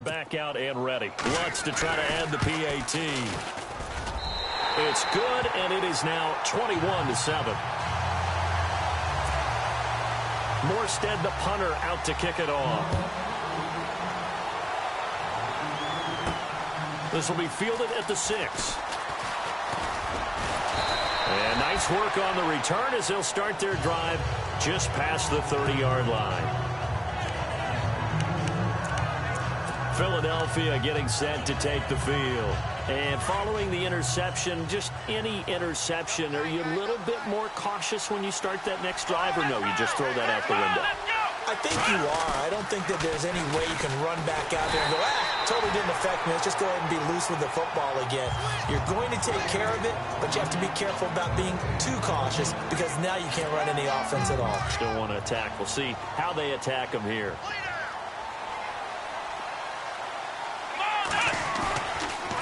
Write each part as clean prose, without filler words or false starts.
back out and ready. Lutz to try to add the PAT. It's good, and it is now 21-7. Morstead, the punter, out to kick it off. This will be fielded at the 6. And nice work on the return as they'll start their drive just past the 30-yard line. Philadelphia getting set to take the field. And following the interception, just any interception, are you a little bit more cautious when you start that next drive, or no, you just throw that out the window? I think you are. I don't think that there's any way you can run back out there and go, totally didn't affect me. Let's just go ahead and be loose with the football again. You're going to take care of it, but you have to be careful about being too cautious because now you can't run any offense at all. Still want to attack. We'll see how they attack them here.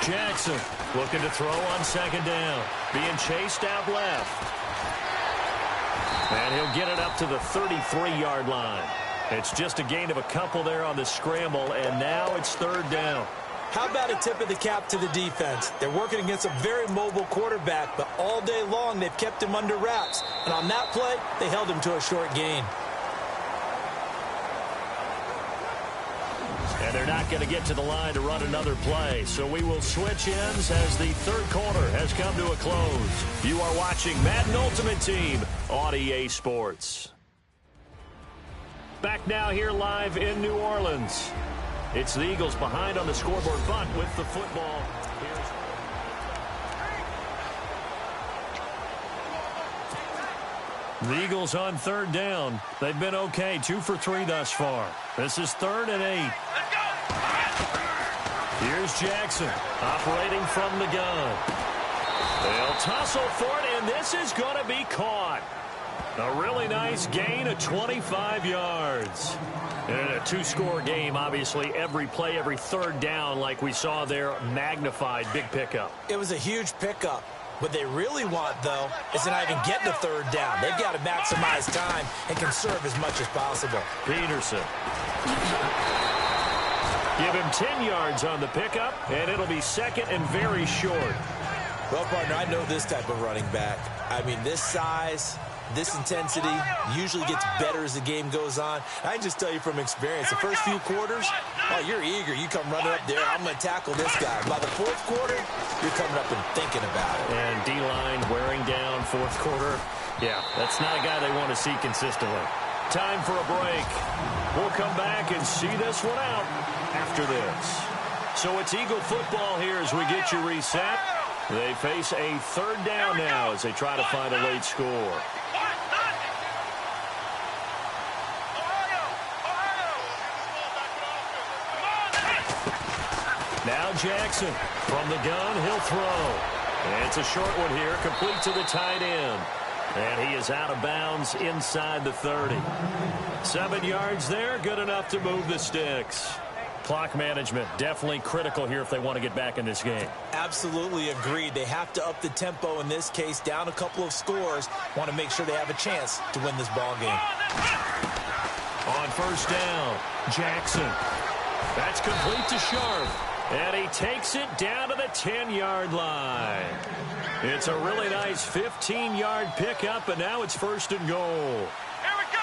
Jackson looking to throw on second down. Being chased out left. And he'll get it up to the 33-yard line. It's just a gain of a couple there on the scramble, and now it's third down. How about a tip of the cap to the defense? They're working against a very mobile quarterback, but all day long they've kept him under wraps. And on that play, they held him to a short gain. And they're not going to get to the line to run another play. So we will switch ends as the third quarter has come to a close. You are watching Madden Ultimate Team on EA Sports. Back now here live in New Orleans. It's the Eagles behind on the scoreboard, but with the football. The Eagles on third down. They've been okay, 2 for 3 thus far. This is 3rd and 8. Here's Jackson operating from the gun. They'll tussle for it, and this is going to be caught. A really nice gain of 25 yards. And in a 2-score game, obviously, every play, every third down, like we saw there, magnified, big pickup. It was a huge pickup. What they really want, though, is to not even get the third down. They've got to maximize time and conserve as much as possible. Peterson. Give him 10 yards on the pickup, and it'll be second and very short. Well, partner, I know this type of running back. I mean, this size, this intensity usually gets better as the game goes on. I can just tell you from experience, the first few quarters, oh, you're eager. You come running up there, I'm going to tackle this guy. By the fourth quarter, you're coming up and thinking about it. And D-line wearing down fourth quarter. Yeah, that's not a guy they want to see consistently. Time for a break. We'll come back and see this one out after this. So it's Eagle football here as we get you reset. They face a third down now as they try to find a late score. Now Jackson from the gun, he'll throw. And it's a short one here, complete to the tight end. And he is out of bounds inside the 30. 7 yards there, good enough to move the sticks. Clock management definitely critical here if they want to get back in this game. Absolutely agreed. They have to up the tempo in this case, down a couple of scores. Want to make sure they have a chance to win this ball game. On first down, Jackson. That's complete to Sharp. And he takes it down to the 10-yard line. It's a really nice 15-yard pickup, and now it's first and goal. Here we go.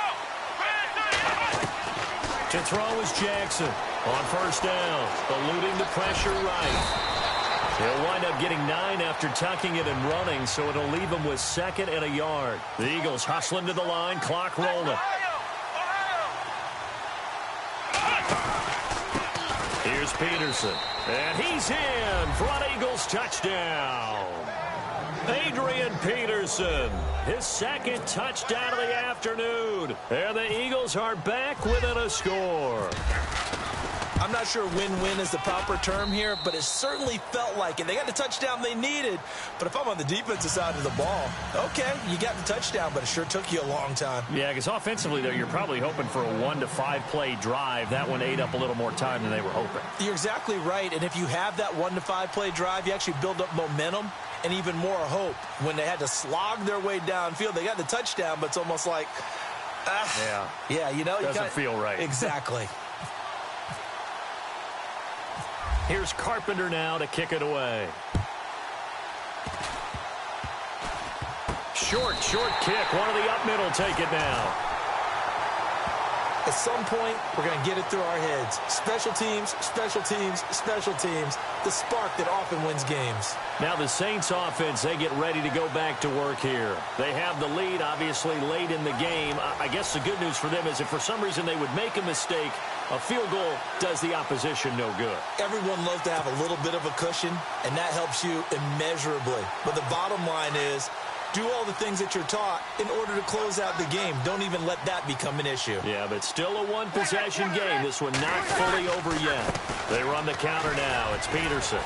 To throw is Jackson on first down, eluding the pressure right. He'll wind up getting 9 after tucking it and running, so it'll leave him with 2nd and a yard. The Eagles hustling to the line, clock rolling. Here's Peterson, and he's in for an Eagles touchdown. Adrian Peterson, his 2nd touchdown of the afternoon. And the Eagles are back within a score. I'm not sure win-win is the proper term here, but it certainly felt like it. They got the touchdown they needed, but if I'm on the defensive side of the ball, okay, you got the touchdown, but it sure took you a long time. Yeah, because offensively, though, you're probably hoping for a 1 to 5 play drive. That one ate up a little more time than they were hoping. You're exactly right, and if you have that 1 to 5 play drive, you actually build up momentum and even more hope. When they had to slog their way downfield, they got the touchdown, but it's almost like, yeah, you know, doesn't feel right. Exactly. Here's Carpenter now to kick it away. Short kick. One of the up middle take it now. At some point, we're going to get it through our heads. Special teams, special teams, special teams. The spark that often wins games. Now the Saints offense, they get ready to go back to work here. They have the lead, obviously, late in the game. I guess the good news for them is if for some reason they would make a mistake, a field goal does the opposition no good. Everyone loves to have a little bit of a cushion, and that helps you immeasurably. But the bottom line is, do all the things that you're taught in order to close out the game. Don't even let that become an issue. Yeah, but still a one-possession game. This one not fully over yet. They run the counter now. It's Peterson.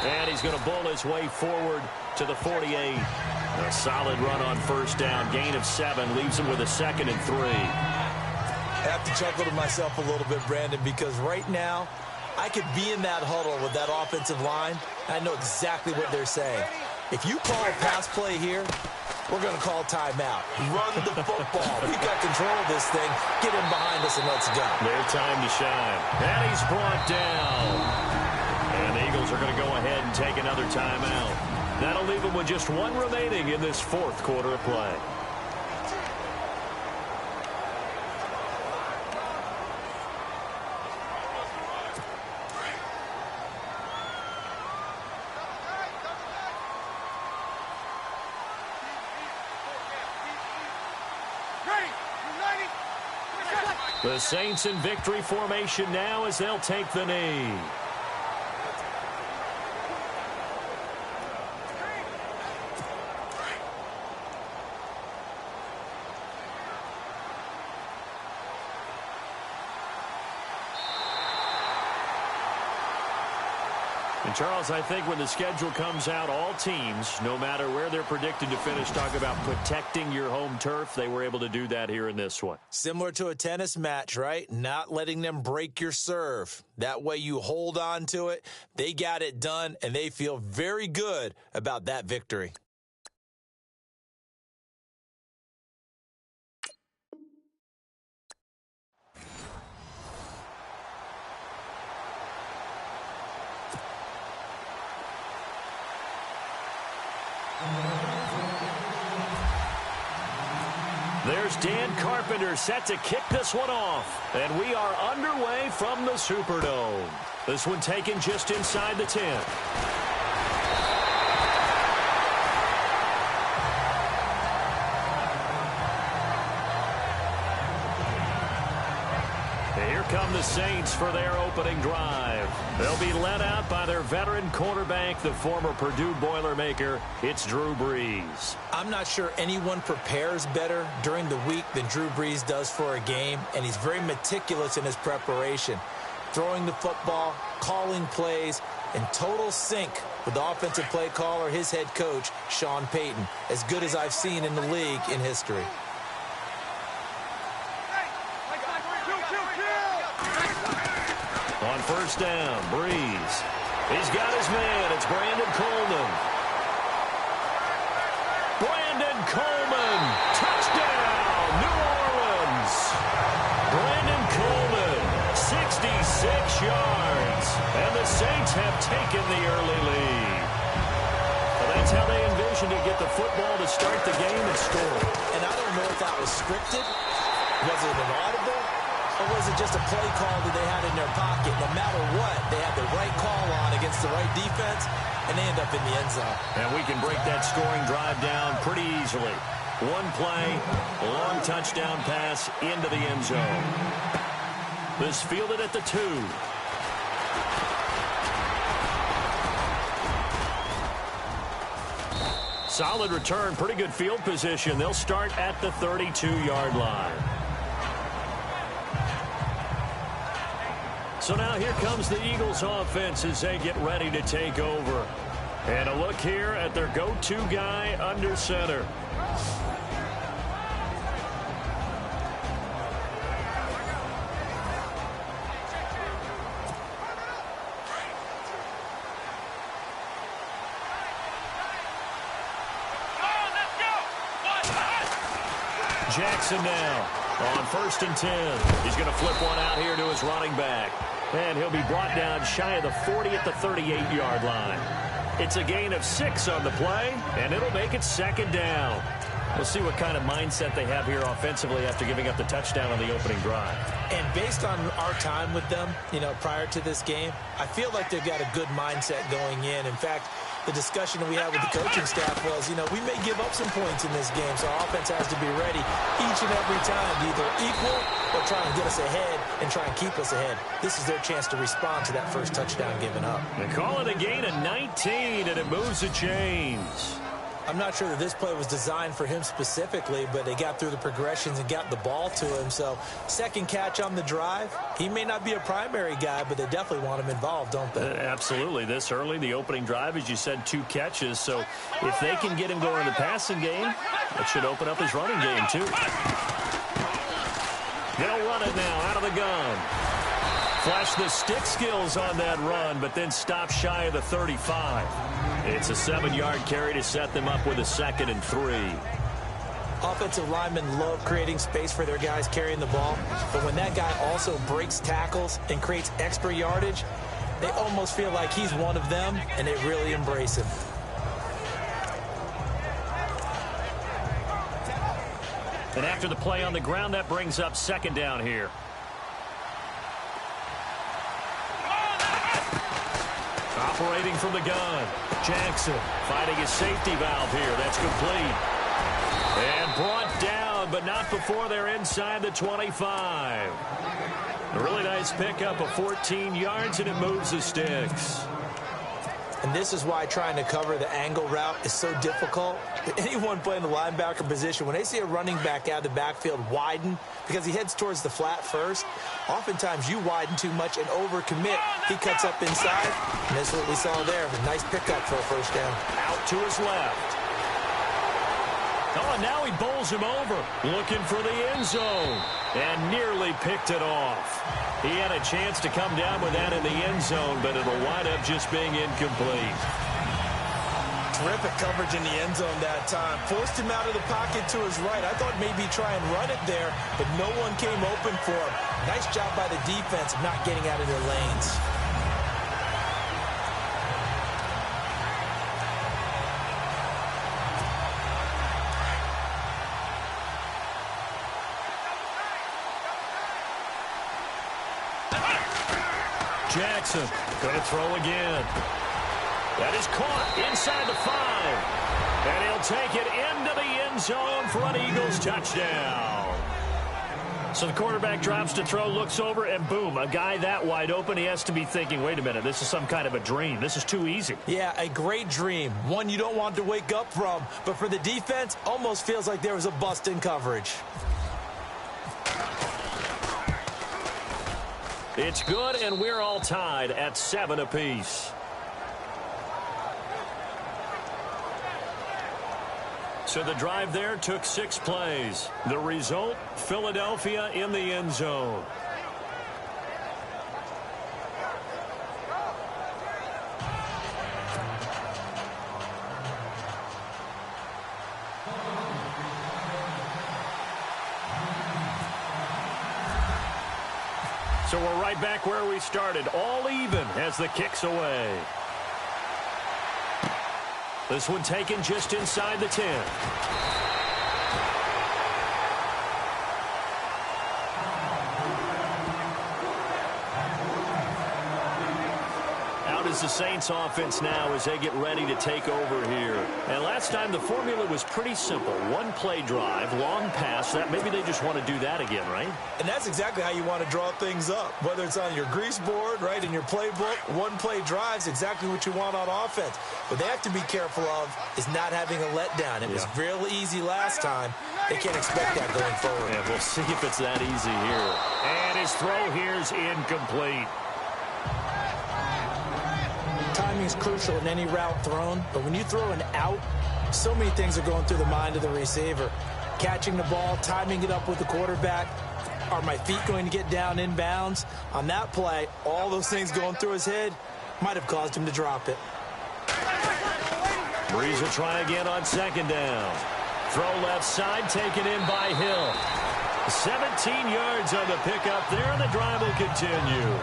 And he's going to bull his way forward to the 48. A solid run on first down. Gain of 7 leaves him with a 2nd and 3. I have to chuckle to myself a little bit, Brandon, because right now I could be in that huddle with that offensive line. I know exactly what they're saying. If you call a pass play here, we're going to call timeout. Run the football. We've got control of this thing. Get him behind us and let's go. Their time to shine. And he's brought down. And the Eagles are going to go ahead and take another timeout. That'll leave them with just 1 remaining in this 4th quarter of play. The Saints in victory formation now as they'll take the knee. And Charles, I think when the schedule comes out, all teams, no matter where they're predicted to finish, talk about protecting your home turf. They were able to do that here in this one. Similar to a tennis match, right? Not letting them break your serve. That way you hold on to it. They got it done, and they feel very good about that victory. There's Dan Carpenter set to kick this one off. And we are underway from the Superdome. This one taken just inside the 10. Here come the Saints for their opening drive. They'll be led out by their veteran quarterback, the former Purdue Boilermaker. It's Drew Brees. I'm not sure anyone prepares better during the week than Drew Brees does for a game, and he's very meticulous in his preparation. Throwing the football, calling plays, in total sync with the offensive play caller, his head coach, Sean Payton. As good as I've seen in the league in history. On first down, Brees. He's got his man. It's Brandon Coleman. Brandon Coleman. Touchdown, New Orleans. Brandon Coleman, 66 yards. And the Saints have taken the early lead. Well, that's how they envisioned to get the football to start the game and score. And I don't know if that was scripted. Was it an audible? Or was it just a play call that they had in their pocket? No matter what, they had the right call on against the right defense, and they end up in the end zone. And we can break that scoring drive down pretty easily. One play, long touchdown pass into the end zone. This fielded at the 2. Solid return, pretty good field position. They'll start at the 32-yard line. So now here comes the Eagles offense as they get ready to take over. And a look here at their go-to guy under center. Jackson now on 1st and 10. He's going to flip one out here to his running back. And he'll be brought down shy of the 40 at the 38-yard line. It's a gain of 6 on the play, and it'll make it second down. We'll see what kind of mindset they have here offensively after giving up the touchdown on the opening drive. And based on our time with them, prior to this game, I feel like they've got a good mindset going in. In fact, the discussion we had with the coaching staff was, we may give up some points in this game, so our offense has to be ready each and every time to either equal or try and get us ahead and try and keep us ahead. This is their chance to respond to that first touchdown given up. They call it a gain of 19, and it moves the chains. I'm not sure that this play was designed for him specifically, but they got through the progressions and got the ball to him. So second catch on the drive. He may not be a primary guy, but they definitely want him involved, don't they? Absolutely. This early, the opening drive, as you said, 2 catches. So if they can get him going in the passing game, that should open up his running game too. They'll run it now out of the gun. Flash the stick skills on that run, but then stop shy of the 35. It's a 7-yard carry to set them up with a 2nd and 3. Offensive linemen love creating space for their guys carrying the ball, but when that guy also breaks tackles and creates extra yardage, they almost feel like he's one of them, and they really embrace him. And after the play on the ground, that brings up second down here. Operating from the gun, Jackson finding his safety valve here. That's complete. And brought down, but not before they're inside the 25. A really nice pickup of 14 yards, and it moves the sticks. And this is why trying to cover the angle route is so difficult. Anyone playing the linebacker position, when they see a running back out of the backfield widen because he heads towards the flat first, oftentimes you widen too much and overcommit. He cuts up inside, and that's what we saw there. A nice pickup for a first down. Out to his left. Oh, and now he bowls him over, looking for the end zone, and nearly picked it off. He had a chance to come down with that in the end zone, but it'll wind up just being incomplete. Terrific coverage in the end zone that time. Forced him out of the pocket to his right. I thought maybe try and run it there, but no one came open for him. Nice job by the defense of not getting out of their lanes. Jackson going to throw again. That is caught inside the 5. And he'll take it into the end zone for an Eagles touchdown. So the quarterback drops to throw, looks over, and boom, a guy that wide open, he has to be thinking, wait a minute, this is some kind of a dream. This is too easy. Yeah, a great dream. One you don't want to wake up from. But for the defense, almost feels like there was a bust in coverage. It's good, and we're all tied at 7 apiece. So the drive there took 6 plays. The result, Philadelphia in the end zone. So we're right back where we started, all even as the kick's away. This one taken just inside the 10. Out is the Saints offense now as they get ready to take over here. And last time the formula was pretty simple. 1 play drive, long pass. That maybe they just want to do that again, right? And that's exactly how you want to draw things up. Whether it's on your grease board, right, in your playbook, 1 play drive is exactly what you want on offense. What they have to be careful of is not having a letdown. It was real easy last time. They can't expect that going forward. Yeah, we'll see if it's that easy here. And his throw here is incomplete. Timing is crucial in any route thrown, but when you throw an out, so many things are going through the mind of the receiver. Catching the ball, timing it up with the quarterback. Are my feet going to get down in bounds? On that play, all those things going through his head might have caused him to drop it. Breeze will try again on second down. Throw left side, taken in by Hill. 17 yards on the pickup there, and the drive will continue.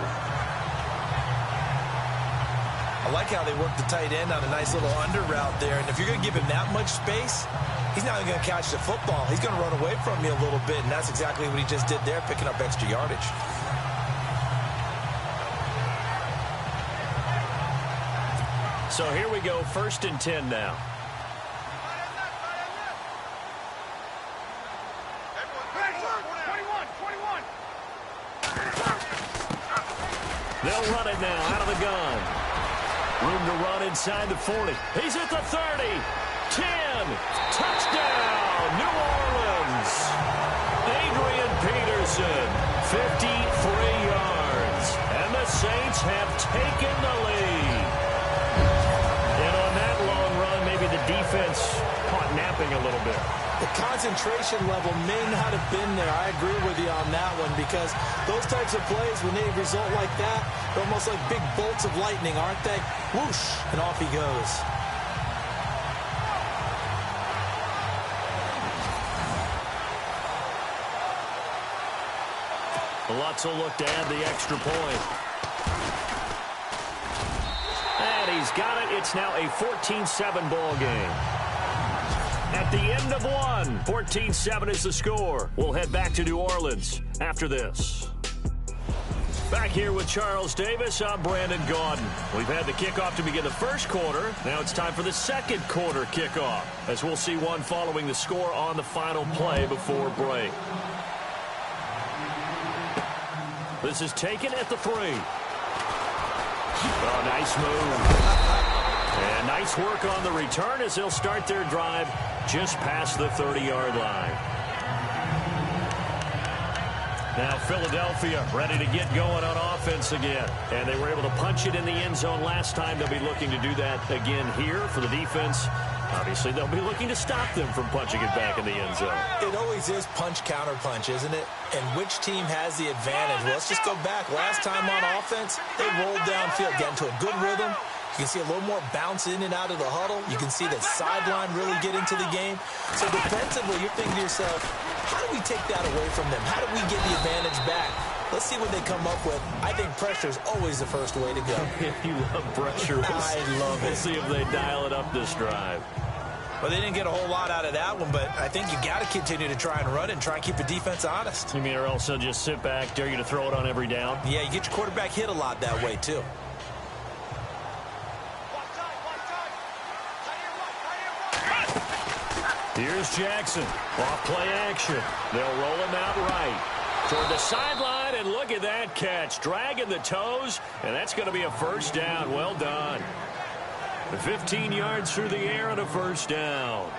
I like how they work the tight end on a nice little under route there. And if you're going to give him that much space, he's not even going to catch the football. He's going to run away from you a little bit, and that's exactly what he just did there, picking up extra yardage. So here we go, 1st and 10 now. They'll run it now out of the gun. Room to run inside the 40. He's at the 30. 10. Touchdown, New Orleans. Adrian Peterson, 53 yards. And the Saints have taken the lead. And on that long run, maybe the defense caught napping a little bit. The concentration level may not have been there. I agree with you on that one, because those types of plays, when they result like that, they're almost like big bolts of lightning, aren't they? Whoosh, and off he goes. Lutz will look to add the extra point. And he's got it. It's now a 14-7 ball game. At the end of one, 14-7 is the score. We'll head back to New Orleans after this. Back here with Charles Davis, I'm Brandon Gaudin. We've had the kickoff to begin the first quarter. Now it's time for the second quarter kickoff, as we'll see one following the score on the final play before break. This is taken at the 3. Oh, nice move. And nice work on the return as they'll start their drive just past the 30-yard line. Now Philadelphia ready to get going on offense again. And they were able to punch it in the end zone last time. They'll be looking to do that again here for the defense. Obviously, they'll be looking to stop them from punching it back in the end zone. It always is punch-counter-punch, isn't it? And which team has the advantage? Well, let's just go back. Last time on offense, they rolled downfield, got into a good rhythm. You can see a little more bounce in and out of the huddle. You can see the sideline really get into the game. So defensively, you're thinking to yourself, how do we take that away from them? How do we get the advantage back? Let's see what they come up with. I think pressure is always the first way to go. You love pressure. I love it. We'll see if they dial it up this drive. Well, they didn't get a whole lot out of that one, but I think you got to continue to try and run it and try and keep the defense honest. You mean or else they'll just sit back, dare you to throw it on every down? Yeah, you get your quarterback hit a lot that way, too. Here's Jackson. Off play action. They'll roll him out right. Toward the sideline, and look at that catch. Dragging the toes, and that's going to be a first down. Well done. 15 yards through the air and a first down.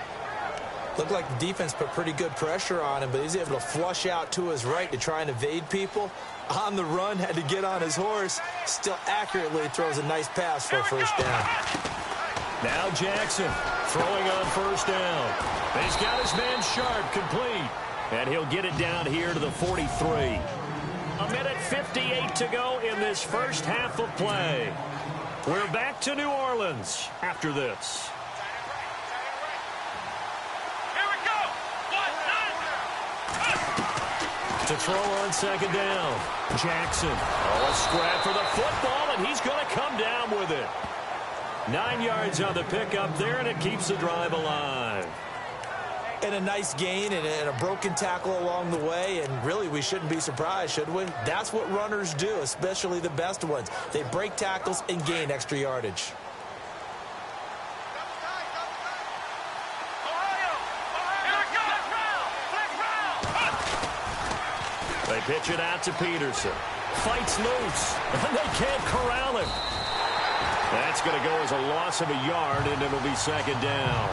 Looked like the defense put pretty good pressure on him, but he's able to flush out to his right to try and evade people. On the run, had to get on his horse. Still accurately throws a nice pass for a first down. Now Jackson throwing on first down. He's got his man Sharp complete. And he'll get it down here to the 43. A minute 58 to go in this first half of play. We're back to New Orleans after this. Here we go. To throw on second down. Jackson. Oh, a scrap for the football, and he's going to come down with it. 9 yards on the pickup there, and it keeps the drive alive. And a nice gain and a broken tackle along the way, and really we shouldn't be surprised, should we? That's what runners do, especially the best ones. They break tackles and gain extra yardage. They pitch it out to Peterson. Fights loose, and they can't corral him. That's going to go as a loss of a yard, and it'll be second down.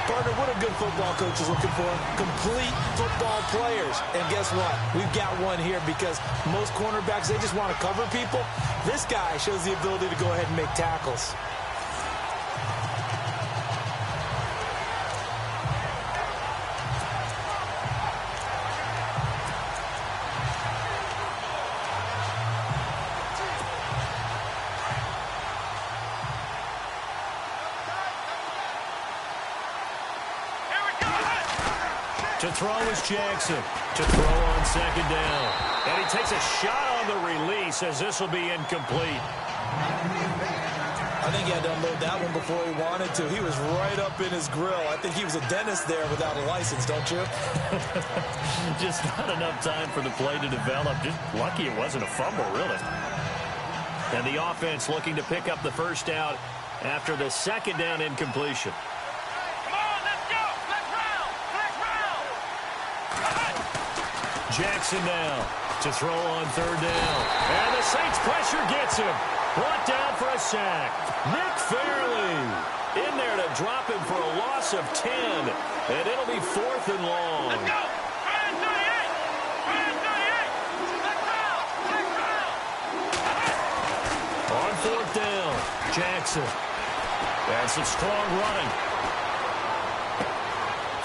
Partner, what a good football coach is looking for. Complete football players. And guess what? We've got one here because most cornerbacks, they just want to cover people. This guy shows the ability to go ahead and make tackles. To throw is Jackson. To throw on second down. And he takes a shot on the release as this will be incomplete. I think he had to unload that one before he wanted to. He was right up in his grill. I think he was a dentist there without a license, don't you? Just not enough time for the play to develop. Just lucky it wasn't a fumble, really. And the offense looking to pick up the first down after the second down incompletion. Come on, let's go. Let's round. Jackson now to throw on third down. And the Saints pressure gets him. Brought down for a sack. Nick Fairley in there to drop him for a loss of 10. And it'll be 4th and long. Let's go. 38. Let's round. On 4th down, Jackson. That's some strong running.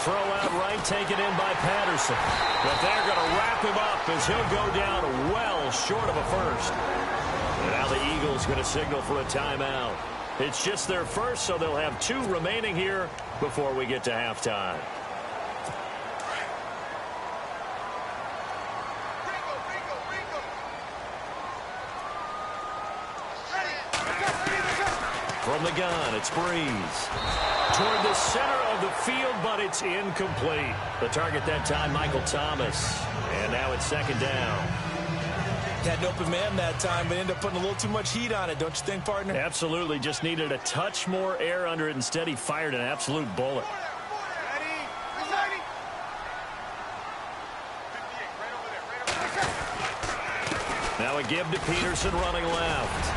Throw out right, taken in by Patterson. But they're going to wrap him up as he'll go down well short of a first. And now the Eagles going to signal for a timeout. It's just their first, so they'll have 2 remaining here before we get to halftime. From the gun, it's Breeze. Toward the center of the field, but it's incomplete. The target that time, Michael Thomas. And now it's 2nd down. Had an open man that time, but ended up putting a little too much heat on it, don't you think, partner? Absolutely. Just needed a touch more air under it. Instead, he fired an absolute bullet. Now a give to Peterson running left.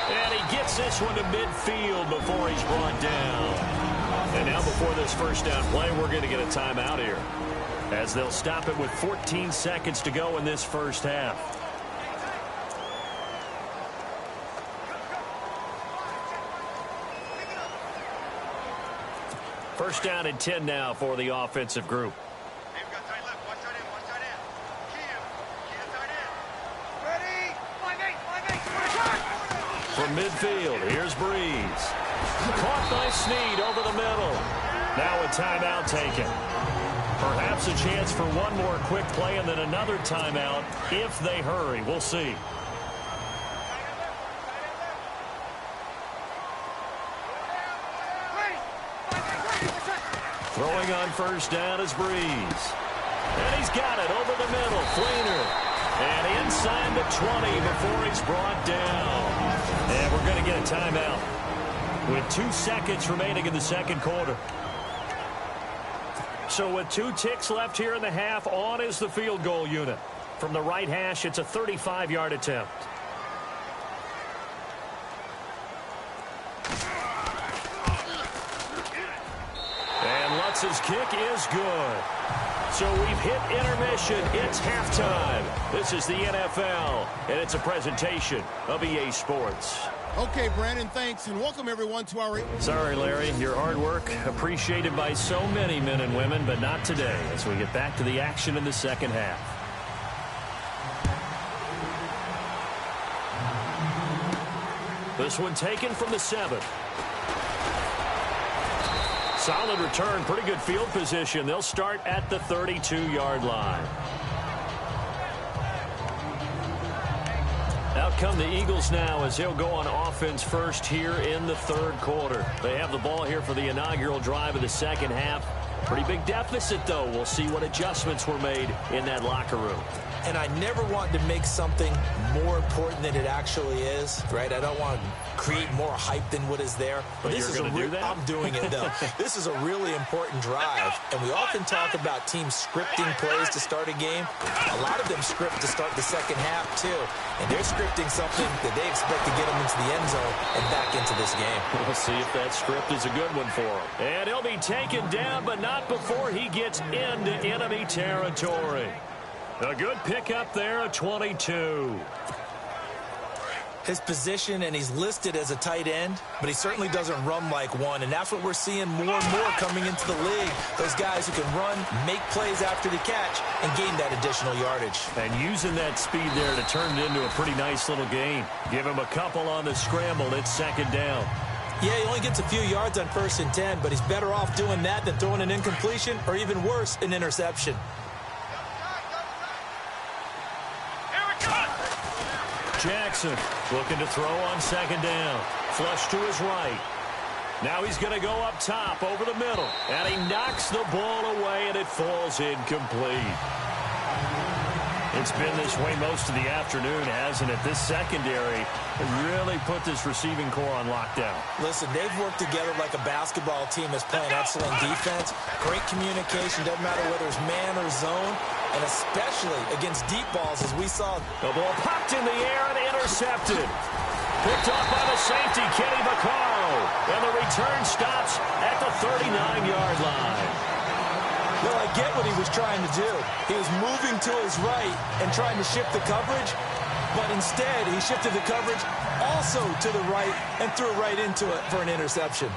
And he gets this one to midfield before he's brought down. And now before this first down play, we're going to get a timeout here, as they'll stop it with 14 seconds to go in this first half. First down and 10 now for the offensive group. From midfield, here's Breeze. Caught by Snead over the middle. Now a timeout taken. Perhaps a chance for one more quick play and then another timeout if they hurry. We'll see. Throwing on first down is Breeze. And he's got it over the middle. Fleener. And inside the 20 before he's brought down. And we're going to get a timeout with 2 seconds remaining in the second quarter. So with 2 ticks left here in the half, on is the field goal unit. From the right hash, it's a 35-yard attempt. And Lutz's kick is good. So we've hit intermission. It's halftime. This is the NFL, and it's a presentation of EA Sports. Okay, Brandon, thanks, and welcome everyone to our... Sorry, Larry, your hard work appreciated by so many men and women, but not today as we get back to the action in the second half. This one taken from the 7. Solid return, pretty good field position. They'll start at the 32-yard line. Out come the Eagles now as they'll go on offense first here in the third quarter. They have the ball here for the inaugural drive of the second half. Pretty big deficit, though. We'll see what adjustments were made in that locker room. And I never want to make something more important than it actually is, right? I don't want to create more hype than what is there. But this you're is going to do that? I'm doing it, though. This is a really important drive. And we often talk about teams scripting plays to start a game. A lot of them script to start the second half, too. And they're scripting something that they expect to get them into the end zone and back into this game. We'll see if that script is a good one for him. And he'll be taken down, but not before he gets into enemy territory. A good pickup there at 22. His position, and he's listed as a tight end, but he certainly doesn't run like one, and that's what we're seeing more and more coming into the league. Those guys who can run, make plays after the catch, and gain that additional yardage. And using that speed there to turn it into a pretty nice little gain. Give him a couple on the scramble. It's second down. Yeah, he only gets a few yards on 1st and 10, but he's better off doing that than throwing an incompletion, or even worse, an interception. Jackson looking to throw on second down. Flush to his right. Now he's going to go up top over the middle. And he knocks the ball away, and it falls incomplete. It's been this way most of the afternoon, hasn't it? This secondary has really put this receiving core on lockdown. Listen, they've worked together like a basketball team that's playing excellent defense. Great communication, doesn't matter whether it's man or zone, and especially against deep balls, as we saw. The ball popped in the air and intercepted. Picked up by the safety, Kenny Vaccaro. And the return stops at the 39-yard line. Well, I get what he was trying to do. He was moving to his right and trying to shift the coverage, but instead he shifted the coverage also to the right and threw right into it for an interception.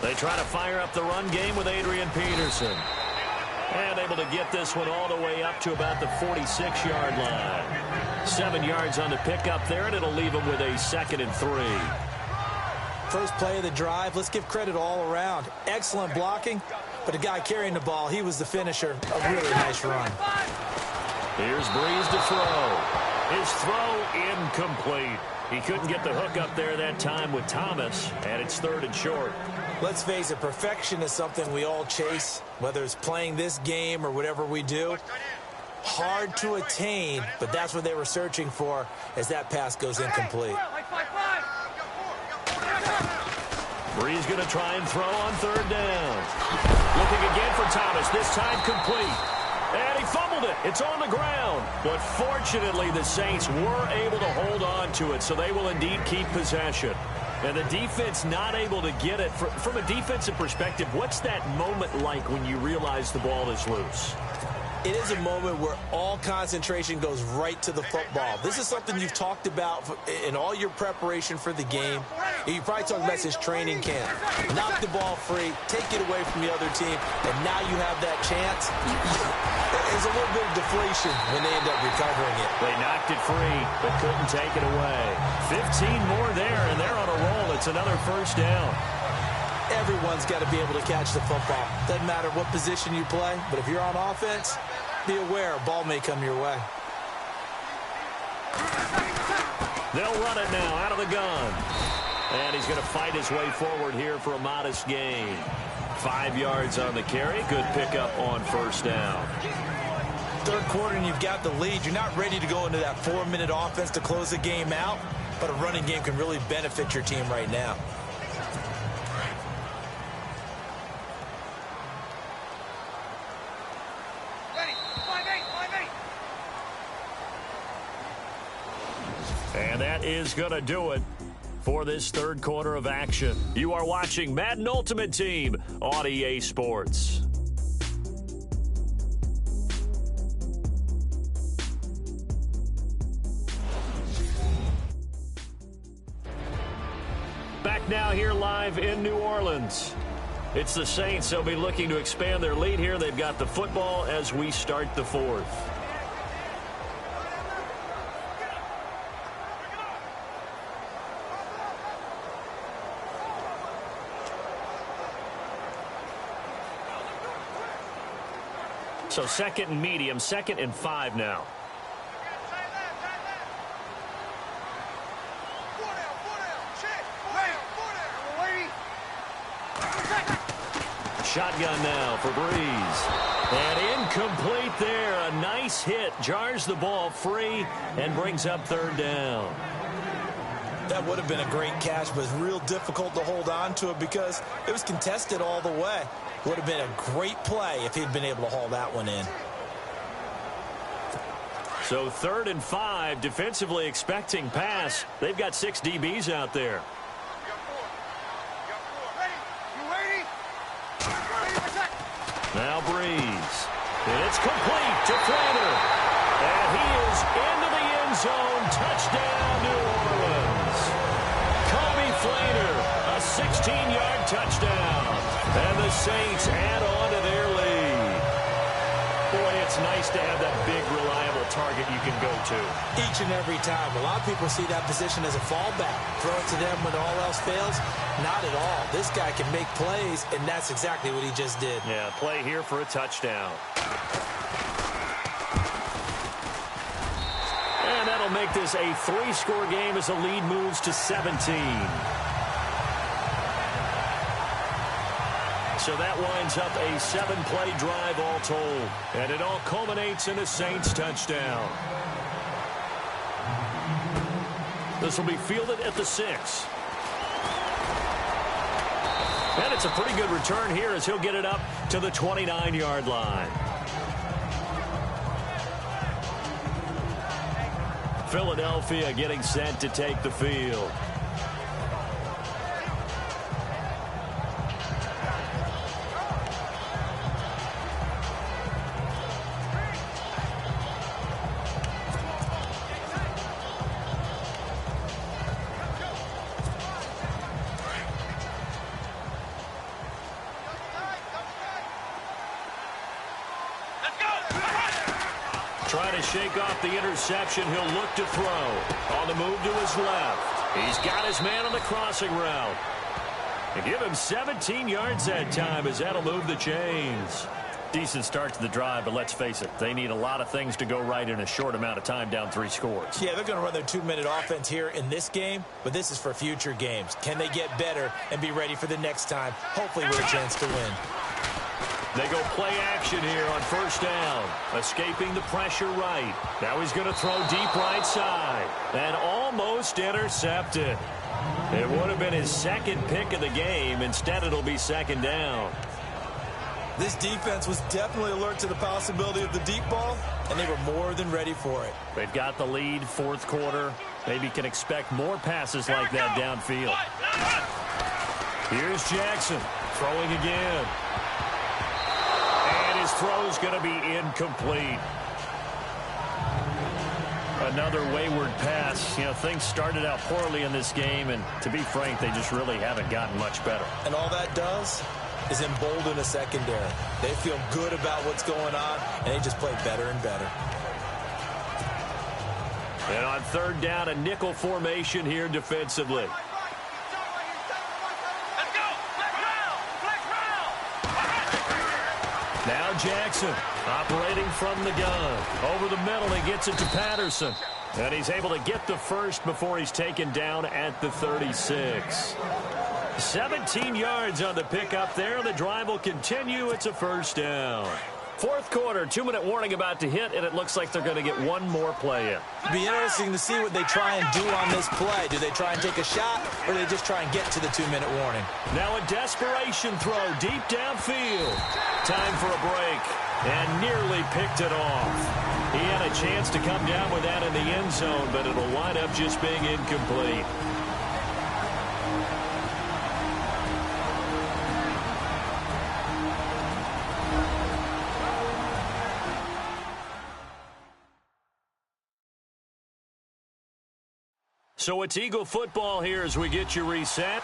They try to fire up the run game with Adrian Peterson. And able to get this one all the way up to about the 46-yard line. 7 yards on the pickup there, and it'll leave him with a 2nd and 3. First play of the drive, let's give credit all around. Excellent blocking, but the guy carrying the ball, he was the finisher. A really nice run. Here's Breeze to throw. His throw incomplete. He couldn't get the hook up there that time with Thomas, and it's 3rd and short. Let's face it, perfection is something we all chase, whether it's playing this game or whatever we do. Hard to attain, but that's what they were searching for as that pass goes incomplete. Breeze going to try and throw on 3rd down. Looking again for Thomas, this time complete. And he fumbled it. It's on the ground. But fortunately, the Saints were able to hold on to it, so they will indeed keep possession. And the defense not able to get it. From a defensive perspective, what's that moment like when you realize the ball is loose? It is a moment where all concentration goes right to the football. This is something you've talked about in all your preparation for the game. You probably talked about this training camp. Knock the ball free, take it away from the other team, and now you have that chance. There's a little bit of deflation when they end up recovering it. They knocked it free, but couldn't take it away. 15 more there, and they're on a roll. It's another 1st down. Everyone's got to be able to catch the football. Doesn't matter what position you play, but if you're on offense, be aware a ball may come your way. They'll run it now out of the gun. And he's going to fight his way forward here for a modest gain. 5 yards on the carry. Good pickup on 1st down. 3rd quarter and you've got the lead. You're not ready to go into that 4-minute offense to close the game out, but a running game can really benefit your team right now. And that is going to do it for this 3rd quarter of action. You are watching Madden Ultimate Team on EA Sports. Back now here live in New Orleans. It's the Saints. They'll be looking to expand their lead here. They've got the football as we start the 4th. So 2nd and medium, 2nd and 5 now. Shotgun now for Breeze. And incomplete there. A nice hit. Jars the ball free and brings up 3rd down. That would have been a great catch, but it's real difficult to hold on to it because it was contested all the way. Would have been a great play if he'd been able to haul that one in. So 3rd and 5, defensively expecting pass. They've got 6 DBs out there. Now Breeze. It's complete to Flaner. And he is into the end zone. Touchdown, New Orleans. Kobe Flaner, a 16-yard touchdown. And the Saints add on to their lead. Boy, it's nice to have that big, reliable target you can go to. Each and every time. A lot of people see that position as a fallback. Throw it to them when all else fails. Not at all. This guy can make plays, and that's exactly what he just did. Yeah, play here for a touchdown. And that'll make this a 3-score game as the lead moves to 17. So that winds up a 7-play drive all told. And it all culminates in a Saints touchdown. This will be fielded at the 6. And it's a pretty good return here as he'll get it up to the 29-yard line. Philadelphia getting set to take the field. Trying to shake off the interception. He'll look to throw. On the move to his left. He's got his man on the crossing route. And give him 17 yards that time as that'll move the chains. Decent start to the drive, but let's face it, they need a lot of things to go right in a short amount of time down 3 scores. Yeah, they're going to run their 2-minute offense here in this game, but this is for future games. Can they get better and be ready for the next time, hopefully with a chance to win? They go play action here on first down. Escaping the pressure right. Now he's going to throw deep right side. And almost intercepted. It would have been his second pick of the game. Instead, it'll be second down. This defense was definitely alert to the possibility of the deep ball, and they were more than ready for it. They've got the lead, 4th quarter. Maybe can expect more passes like that downfield. Here's Jackson throwing again. And his throw's going to be incomplete. Another wayward pass. You know, things started out poorly in this game, and to be frank, they just really haven't gotten much better. And all that does is embolden a secondary. They feel good about what's going on, and they just play better and better. And on third down, a nickel formation here defensively. Now Jackson operating from the gun. Over the middle, he gets it to Patterson. And he's able to get the first before he's taken down at the 36. 17 yards on the pickup there. The drive will continue. It's a first down. 4th quarter, 2-minute warning about to hit, and it looks like they're going to get one more play in. It'll be interesting to see what they try and do on this play. Do they try and take a shot, or do they just try and get to the 2-minute warning? Now a desperation throw deep downfield. Time for a break, and nearly picked it off. He had a chance to come down with that in the end zone, but it'll wind up just being incomplete. So it's Eagle football here as we get you reset.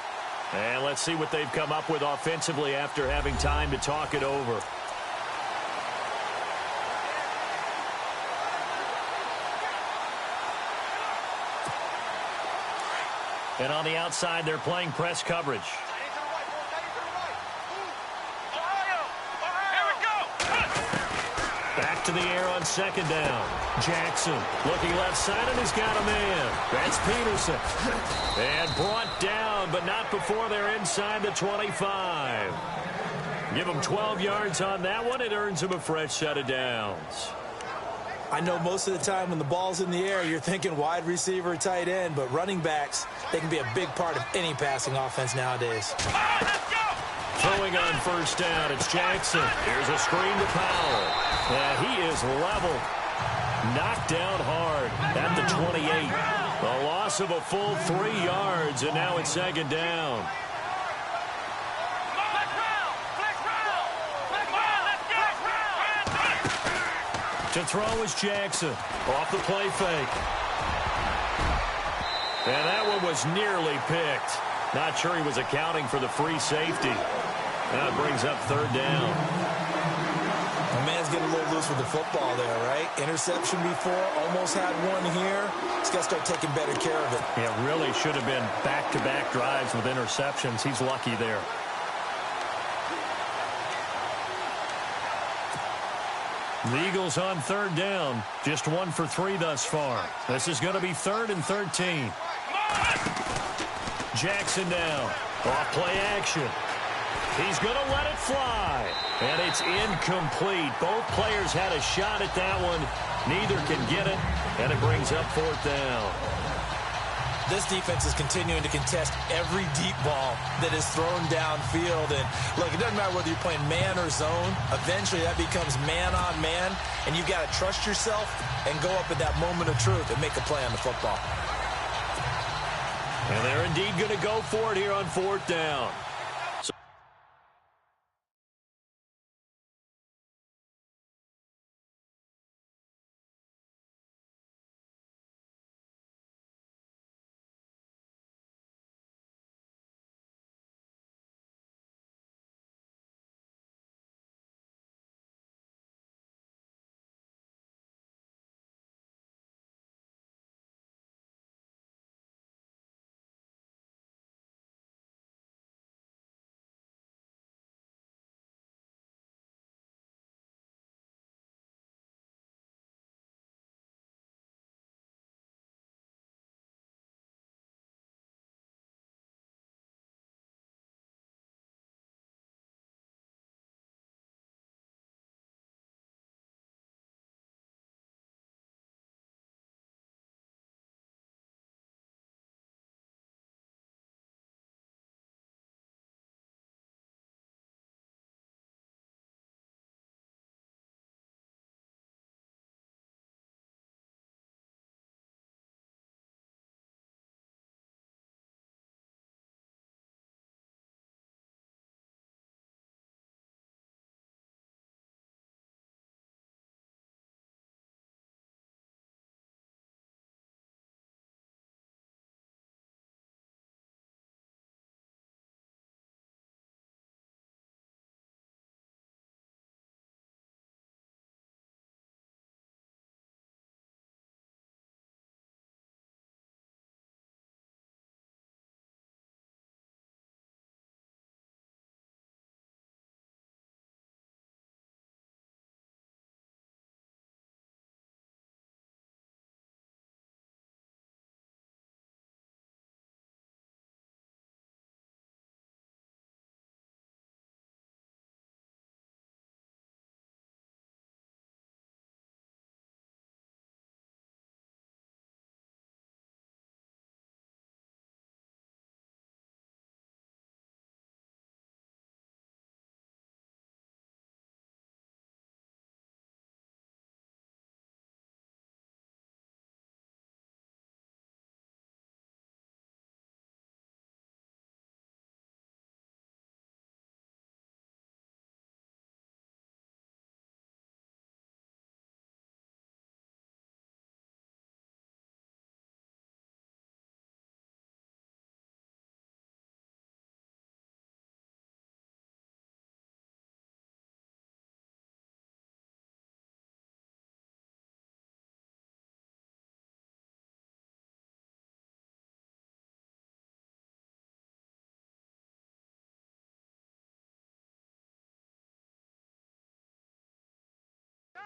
And let's see what they've come up with offensively after having time to talk it over. And on the outside, they're playing press coverage. Back to the air on second down. Jackson looking left side, and he's got a man. That's Peterson. And brought down, but not before they're inside the 25. Give him 12 yards on that one. It earns him a fresh set of downs. I know most of the time when the ball's in the air, you're thinking wide receiver, tight end, but running backs, they can be a big part of any passing offense nowadays. Throwing on first down, it's Jackson. Here's a screen to Powell. He is level. Knocked down hard at the 28. A loss of a full 3 yards, and now it's second down. To throw is Jackson. Off the play fake. And that one was nearly picked. Not sure he was accounting for the free safety. That brings up third down. The man's getting a little loose with the football there, right? Interception before, almost had one here. He's got to start taking better care of it. Yeah, really should have been back-to-back drives with interceptions. He's lucky there. The Eagles on third down. Just 1 for 3 thus far. This is going to be 3rd and 13. Jackson down. Off play action. He's going to let it fly. And it's incomplete. Both players had a shot at that one. Neither can get it. And it brings up 4th down. This defense is continuing to contest every deep ball that is thrown downfield. And, look, it doesn't matter whether you're playing man or zone. Eventually, that becomes man on man. And you've got to trust yourself and go up at that moment of truth and make a play on the football. And they're indeed going to go for it here on 4th down.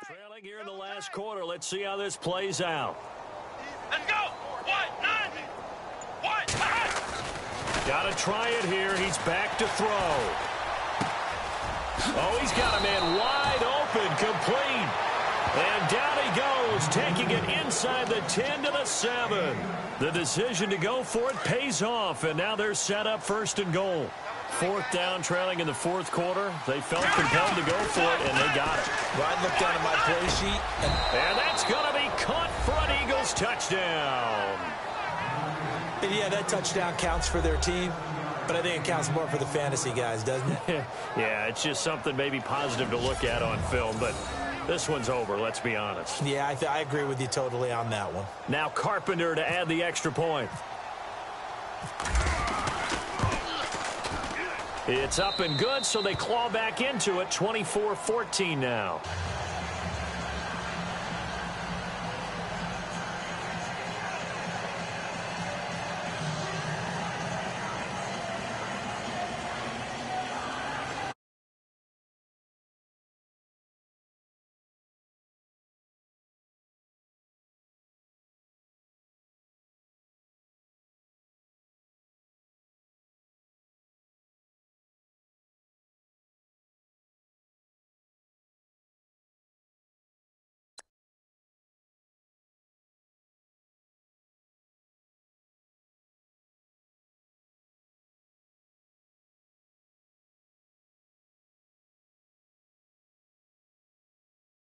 Trailing here in the last quarter. Let's see how this plays out. Let's go. 1-9. 1. Got to try it here. He's back to throw. Oh, he's got a man wide open, complete. And down he goes, taking it inside the 10 to the 7. The decision to go for it pays off, and now they're set up 1st and goal. 4th down, trailing in the 4th quarter. They felt compelled to go for it, and they got it. Well, I looked down at my play sheet. And that's going to be caught for an Eagles touchdown. And yeah, that touchdown counts for their team, but I think it counts more for the fantasy guys, doesn't it? Yeah, it's just something maybe positive to look at on film, but this one's over, let's be honest. Yeah, I agree with you totally on that one. Now Carpenter to add the extra point. It's up and good, so they claw back into it, 24-14 now.